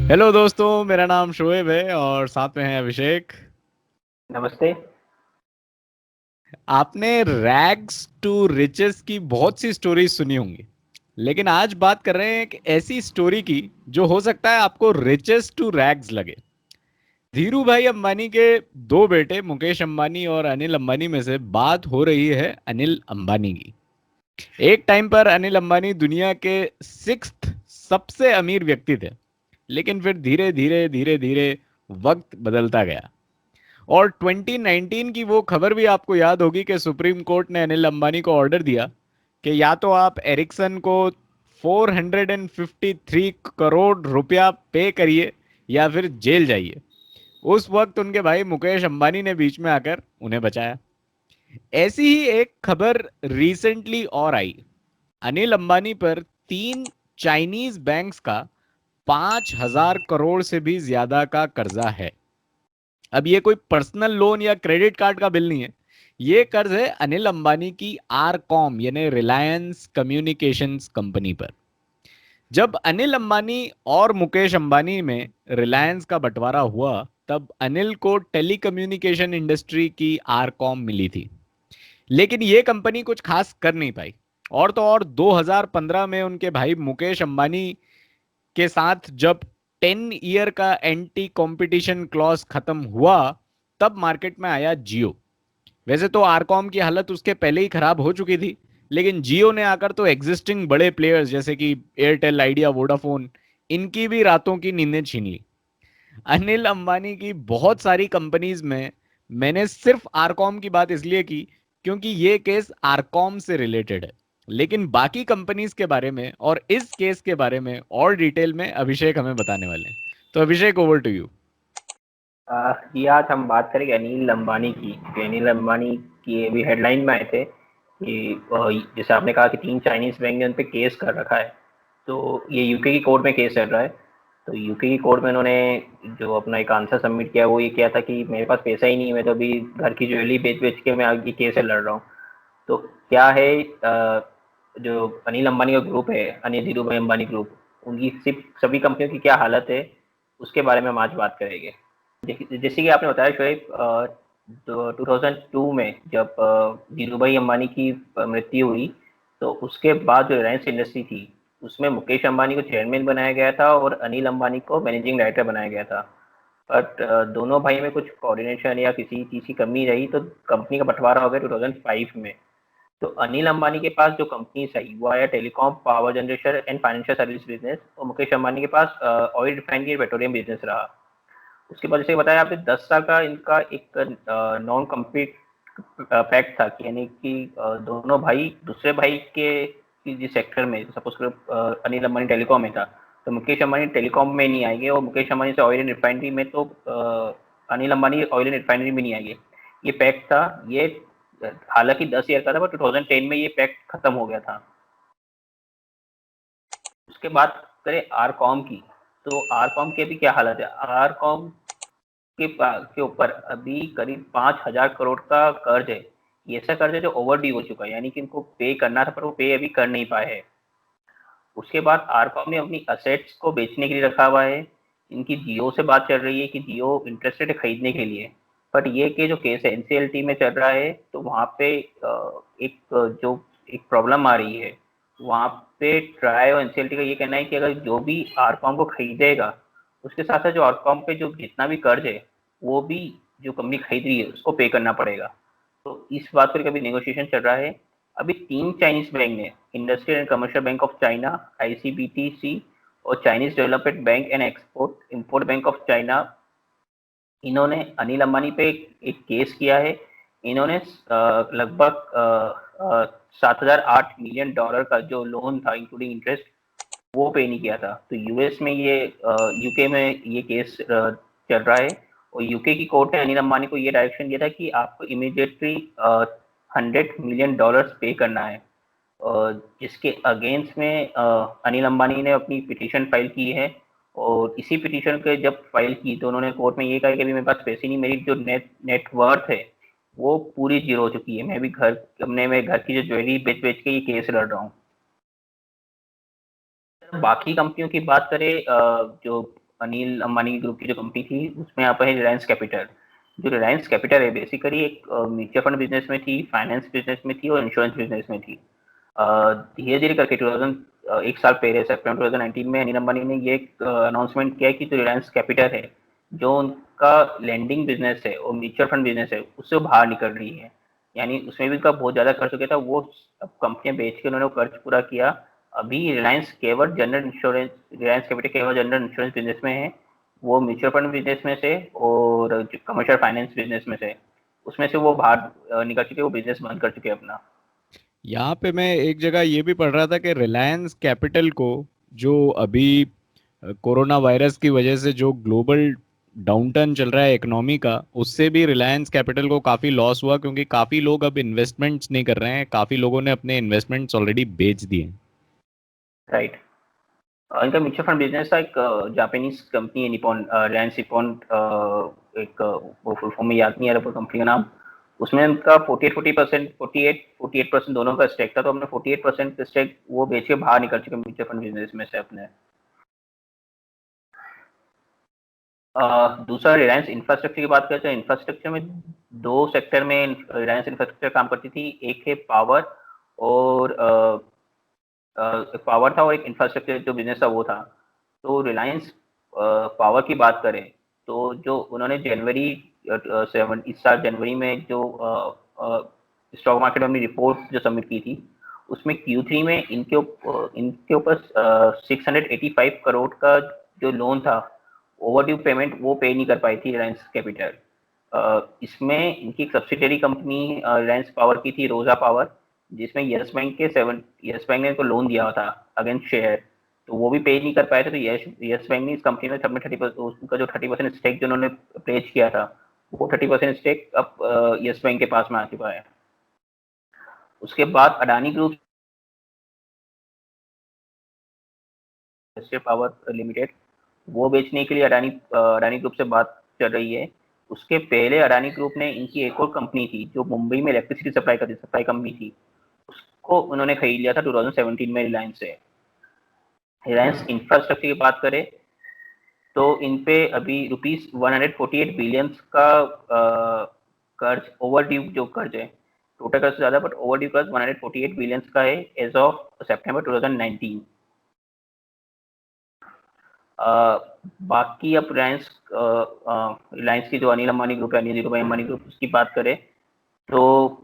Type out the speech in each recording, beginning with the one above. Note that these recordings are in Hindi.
हेलो दोस्तों, मेरा नाम शोएब है और साथ में है अभिषेक। नमस्ते। आपने रैग्स टू रिचेस की बहुत सी स्टोरीज सुनी होंगी, लेकिन आज बात कर रहे हैं एक ऐसी स्टोरी की जो हो सकता है आपको रिचेस टू रैग्स लगे। धीरू भाई अंबानी के दो बेटे मुकेश अंबानी और अनिल अंबानी में से बात हो रही है अनिल अंबानी की। एक टाइम पर अनिल अंबानी दुनिया के सिक्स्थ सबसे अमीर व्यक्ति थे, लेकिन फिर धीरे धीरे धीरे धीरे वक्त बदलता गया। और 2019 की वो खबर भी आपको याद होगी कि सुप्रीम कोर्ट ने अनिल अंबानी को ऑर्डर दिया कि या तो आप एरिक्सन को 453 करोड़ रुपया पे करिए या फिर जेल जाइए। उस वक्त उनके भाई मुकेश अंबानी ने बीच में आकर उन्हें बचाया। ऐसी ही एक खबर रिसेंटली और आई। अनिल अंबानी पर तीन चाइनीज बैंक्स का 5,000 करोड़ से भी ज्यादा का कर्जा है। अब ये कोई पर्सनल लोन या क्रेडिट कार्ड का बिल नहीं है। ये कर्ज है अनिल अंबानी की आरकॉम यानी रिलायंस कम्युनिकेशंस कंपनी पर। जब अनिल अंबानी और मुकेश अंबानी में रिलायंस का बंटवारा हुआ, तब अनिल को टेलीकम्युनिकेशन इंडस्ट्री की आरकॉम मिली थी, लेकिन ये कंपनी कुछ खास कर नहीं पाई। और तो और 2015 में उनके भाई मुकेश अंबानी के साथ जब 10 ईयर का एंटी कंपटीशन क्लॉज खत्म हुआ, तब मार्केट में आया जियो। वैसे तो आरकॉम की हालत उसके पहले ही खराब हो चुकी थी, लेकिन जियो ने आकर तो एग्जिस्टिंग बड़े प्लेयर्स जैसे कि एयरटेल, आइडिया, वोडाफोन, इनकी भी रातों की नींदें छीन ली। अनिल अंबानी की बहुत सारी कंपनीज में मैंने सिर्फ आरकॉम की बात इसलिए की क्योंकि ये केस आरकॉम से रिलेटेड है, लेकिन बाकी कंपनीज के बारे में और इस केस के बारे में और डिटेल में अभिषेक हमें बताने वाले हैं। तो अभिषेक, ओवर टू यू। ये आज हम बात करेंगे अनिल अंबानी की, क्योंकि अनिल अंबानी की अभी हेडलाइन में आए थे कि जैसे आपने कहा कि तीन चाइनीज बैंक ने उन पे केस कर रखा है। तो ये यूके की कोर्ट में केस चल रहा है। तो यूके की कोर्ट में इन्होंने जो अपना एक आंसर सबमिट किया वो ये किया था कि मेरे पास पैसा ही नहीं है, मैं तो अभी घर की ज्वेलरी बेच बेच के मैं आगे केस से लड़ रहा हूँ। तो क्या है, जो अनिल अंबानी का ग्रुप है, अनिल धीरू भाई अंबानी ग्रुप, उनकी सिर्फ सभी कंपनियों की क्या हालत है, उसके बारे में हम आज बात करेंगे। जैसे कि आपने बताया शोएब, 2002 में जब धीरू भाई अंबानी की मृत्यु हुई, तो उसके बाद जो रिलायंस इंडस्ट्री थी उसमें मुकेश अंबानी को चेयरमैन बनाया गया था और अनिल अंबानी को मैनेजिंग डायरेक्टर बनाया गया था। बट दोनों भाई में कुछ कोऑर्डिनेशन या किसी चीज़ की कमी रही, तो कंपनी का बंटवारा हो गया 2005 में। तो अनिल अंबानी के पास जो कंपनीज आई वो आया telecom, power generation and financial service business, और मुकेश अंबानी के पास ऑयल रिफाइनरी पेट्रोलियम बिजनेस रहा। उसके बाद जैसे बताया आपने 10 साल का इनका एक नॉन कम्पीट पैक्ट था कि यानी कि दोनों भाई दूसरे भाई के जिस सेक्टर में, सपोज करो अनिल अंबानी टेलीकॉम में था, तो मुकेश अंबानी टेलीकॉम में नहीं आएंगे, और मुकेश अंबानी से ऑयल एंड रिफाइनरी में, तो Anil Ambani oil and refinery में नहीं आएंगे। ये पैक्ट था। ये हालांकि 10 ईयर का था, बट 2010 में ये पैक्ट खत्म हो गया था। उसके बाद करें आरकॉम की, तो आरकॉम की अभी क्या हालत है। आरकॉम के ऊपर अभी करीब 5,000 करोड़ का कर्ज है। ये ऐसा कर्ज है जो ओवर ड्यू हो चुका है, यानी कि इनको पे करना था पर वो पे अभी कर नहीं पाए हैं। उसके बाद आरकॉम ने अपनी असेट्स को बेचने के लिए रखा हुआ है। इनकी जियो से बात चल रही है कि जियो इंटरेस्टेड है खरीदने के लिए। बट ये के जो केस है एनसीएलटी में चल रहा है, तो वहाँ पे जो एक प्रॉब्लम आ रही है, वहाँ पे ट्राई और एनसीएलटी का ये कहना है कि अगर जो भी आरकॉम को खरीदेगा, उसके साथ साथ जो आरकॉम पे जो जितना भी कर्ज है वो भी जो कंपनी खरीद रही है उसको पे करना पड़ेगा। तो इस बात पर कभी नेगोशिएशन चल रहा है। अभी तीन चाइनीज बैंक ने, industrial and commercial bank of China, ICBTC, और Chinese development bank and export import bank of China, इन्होंने अनिल अंबानी पे एक केस किया है। इन्होंने लगभग $7,008 मिलियन का जो लोन था इंक्लूडिंग इंटरेस्ट, वो पे नहीं किया था। तो यूएस में ये, यूके में ये केस चल रहा है। और यूके की कोर्ट ने अनिल अंबानी को ये डायरेक्शन दिया था कि आपको इमीडिएटली $100 मिलियन पे करना है। जिसके अगेंस्ट में अनिल अंबानी ने अपनी पिटीशन फाइल की है। और इसी पिटीशन के जब फाइल की तो उन्होंने कोर्ट में ये कहा कि अभी मेरे पास पैसे नहीं, मेरी जो नेटवर्थ है वो पूरी जीरो हो चुकी है, मैं भी घर की जो ज्वेलरी बेच बेच के ये केस लड़ रहा हूँ। बाकी कंपनियों की बात करें, जो अनिल अंबानी ग्रुप की जो कंपनी थी उसमें यहाँ पर है रिलायंस कैपिटल। जो रिलायंस कैपिटल है बेसिकली एक म्यूचुअल फंड बिजनेस में थी, फाइनेंस बिजनेस में थी और इंश्योरेंस बिजनेस में थी। धीरे धीरे करके 2000 एक साल पहले सितंबर 2019 में अनिल अंबानी ने ये अनाउंसमेंट किया कि जो रिलायंस कैपिटल है, जो उनका लैंडिंग बिजनेस है और म्यूचुअल फंड बिजनेस है, उससे बाहर निकल रही है। यानी उसमें भी उनका बहुत ज्यादा खर्च हो गया था, वो अब कंपनियां बेच के उन्होंने वो कर्ज पूरा किया। अभी रिलायंस कैपिटल केवल जनरल इंश्योरेंस बिजनेस में है, वो म्यूचुअल फंड बिजनेस में से और कमर्शियल फाइनेंस बिजनेस में से, उसमें से वो बाहर निकल चुके, वो बिजनेस बंद कर चुके अपना। यहाँ पे मैं एक जगह ये भी पढ़ रहा था कि रिलायंस कैपिटल को जो अभी कोरोना वायरस की वजह से जो ग्लोबल डाउनटर्न चल रहा है इकोनॉमी का, उससे भी रिलायंस कैपिटल को काफ़ी लॉस हुआ, क्योंकि काफ़ी लोग अब इन्वेस्टमेंट्स नहीं कर रहे हैं, काफ़ी लोगों ने अपने इन्वेस्टमेंट्स ऑलरेडी बेच दिए हैं। राइट। इनका म्यूचुअल फंड बिजनेस था, एक जापानीज कंपनी है निपॉन, रिलायंस निपॉन, एक वो फुल फॉर्म में याद नहीं आ रहा कंपनी का नाम। उसमें उनका 48% दोनों का स्टेक था, तो हमने 48% स्टेक वो बेच के बाहर निकल चुके म्यूचुअल फंड बिजनेस में से अपने। दूसरा रिलायंस इंफ्रास्ट्रक्चर की बात करें तो इंफ्रास्ट्रक्चर में दो सेक्टर में रिलायंस इंफ्रास्ट्रक्चर काम करती थी। एक है पावर और एक पावर था और एक इंफ्रास्ट्रक्चर जो बिजनेस था वो था। तो रिलायंस पावर की बात करें तो जो उन्होंने जनवरी इस साल जनवरी में जो स्टॉक मार्केट में अपनी रिपोर्ट जो सबमिट की थी, उसमें Q3 में इनके ऊपर 685 करोड़ का जो लोन था ओवरड्यू पेमेंट, वो पे नहीं कर पाई थी रिलायंस कैपिटल। इसमें इनकी एक सब्सिडरी कंपनी रिलायंस पावर की थी, रोजा पावर, जिसमें यस बैंक ने इनको लोन दिया था अगेंस्ट शेयर, तो वो भी पे नहीं कर पाए थे। तो यस बैंक ने इस कंपनी में अपने 30%, उसका जो 30% स्टेक जो उन्होंने प्लेज किया था, वो 30% स्टेक अब यस बैंक के पास में आ चुका है। उसके बाद अडानी ग्रुप पावर लिमिटेड, वो बेचने के लिए अडानी ग्रुप से बात चल रही है। उसके पहले अडानी ग्रुप ने इनकी एक और कंपनी थी जो मुंबई में इलेक्ट्रिसिटी सप्लाई करती, सप्लाई कंपनी थी, उसको उन्होंने खरीद लिया था 2017 में रिलायंस से। रिलायंस इंफ्रास्ट्रक्चर की बात करें तो इन पे अभी ₹148 बिलियन का कर्ज, ओवरड्यू जो कर्ज है, टोटल कर्ज से ज्यादा बट ओवरड्यू कर्ज 148 बिलियन का है एज ऑफ सितंबर 2019। बाकी अब रिलायंस की जो अनिल अंबानी ग्रुप है, अनिल धीरूभाई अंबानी ग्रुप, उसकी बात करें तो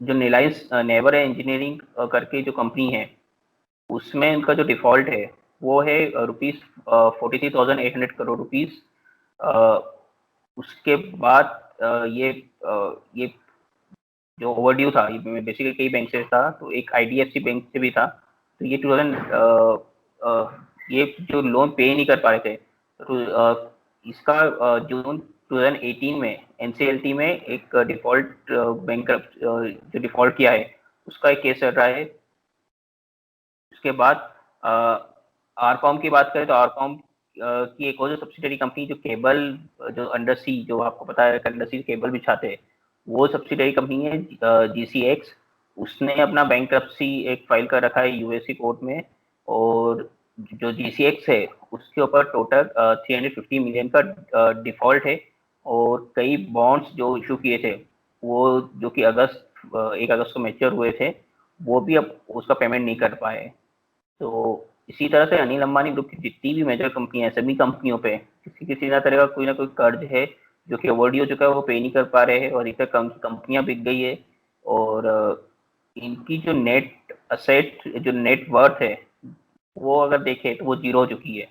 जो रिलायंस नेवर इंजीनियरिंग करके जो कंपनी है, उसमें उनका जो डिफॉल्ट है वो है ₹43,800 करोड़। उसके बाद ये जो ओवरड्यू था, ये बेसिकली कई बैंक से था, तो एक IDFC बैंक से भी था। तो ये 2000 ये जो लोन पे नहीं कर पा रहे थे, तो इसका जून 2018 में NCLT में एक डिफॉल्ट बैंक जो डिफॉल्ट किया है, उसका एक केस चल रहा है। उसके बाद आरकॉम की बात करें तो आरकॉम की एक और जो सब्सिडरी कंपनी जो केबल, जो अंडर सी, जो आपको पता है अंडर सी केबल बिछाते हैं, वो सब्सिडरी कंपनी है GCX। उसने अपना बैंक्रप्सी एक फाइल कर रखा है USC कोर्ट में, और जो GCX है उसके ऊपर टोटल 350 मिलियन का डिफॉल्ट है। और कई बॉन्ड्स जो इशू किए थे, वो जो कि 1 अगस्त को मैच्योर हुए थे, वो भी अब उसका पेमेंट नहीं कर पाए। तो इसी तरह से अनिल अंबानी ग्रुप की जितनी भी मेजर कंपनियां हैं, सभी कंपनियों पे किसी ना तरह का कोई ना कोई कर्ज है जो कि ओवरड्यू हो चुका है, वो पे नहीं कर पा रहे हैं और इधर कंपनियां बिक गई है। और इनकी जो नेट असेट, जो नेट वर्थ है, वो अगर देखें तो वो जीरो हो चुकी है,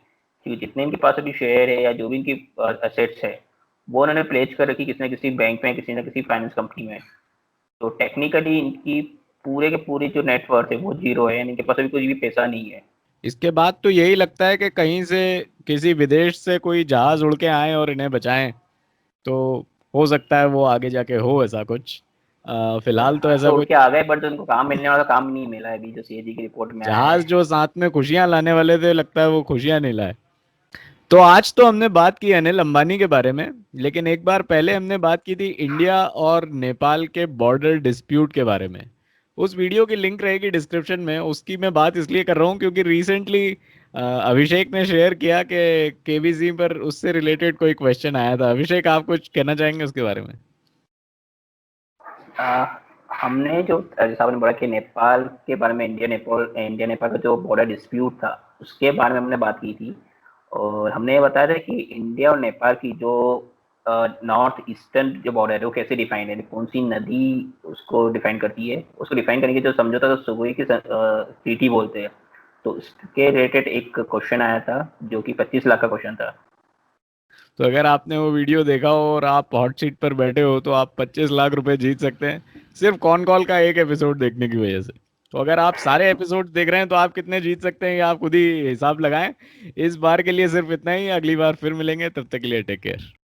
क्योंकि जितने इनके पास अभी शेयर है या जो भी इनकी असेट्स है, वो उन्होंने प्लेज कर रखी किसी ना किसी बैंक में, किसी ना किसी फाइनेंस कंपनी में। तो टेक्निकली इनकी पूरे के पूरे जो नेटवर्थ है वो जीरो है, यानी इनके पास अभी कुछ भी पैसा नहीं है। इसके बाद तो यही लगता है कि कहीं से किसी विदेश से कोई जहाज उड़ के आए और इन्हें बचाएं, तो हो सकता है वो आगे जाके हो ऐसा कुछ। फिलहाल तो जहाज ऐसा तो उड़ कुछ। के आ गए, बट जो उनको काम मिलने वाला काम नहीं मिला है अभी, जो CAG की रिपोर्ट में आया जहाज है। जो साथ में खुशियां लाने वाले थे, लगता है वो खुशियां नहीं लाए। तो आज तो हमने बात की अनिल अंबानी के बारे में, लेकिन एक बार पहले हमने बात की थी इंडिया और नेपाल के बॉर्डर डिस्प्यूट के बारे में। उस वीडियो की लिंक रहेगी डिस्क्रिप्शन में। उसकी मैं बात इसलिए कर रहा हूँ क्योंकि रिसेंटली अभिषेक ने शेयर किया कि केबीसी पर उससे रिलेटेड कोई क्वेश्चन आया था। अभिषेक, आप कुछ कहना चाहेंगे उसके बारे में? आ, हमने जो जैसा आपने बोला कि नेपाल के बारे में, इंडिया नेपाल का जो बॉर्डर डिस्प्यूट था उसके बारे में हमने बात की थी। और हमने ये बताया था कि इंडिया और नेपाल की जो नॉर्थ ईस्टर्न जो बॉर्डर है वो कैसे डिफाइंड है, कौन सी नदी उसको डिफाइन करती है। उसको डिफाइन करने की जो समझौता तो सुगुई की ट्रीटी बोलते हैं। तो उसके रिलेटेड एक क्वेश्चन आया था जो कि 25 लाख का क्वेश्चन था। तो अगर आपने वो वीडियो देखा हो और आप हॉट सीट पर बैठे हो तो आप 25 लाख रुपए जीत सकते हैं, सिर्फ कॉन कॉल का एक एपिसोड देखने की वजह से। तो अगर आप सारे एपिसोड देख रहे हैं तो आप कितने जीत सकते हैं ये आप खुद ही हिसाब लगाएं। इस बार के लिए सिर्फ इतना ही, अगली बार फिर मिलेंगे, तब तक के लिए टेक केयर।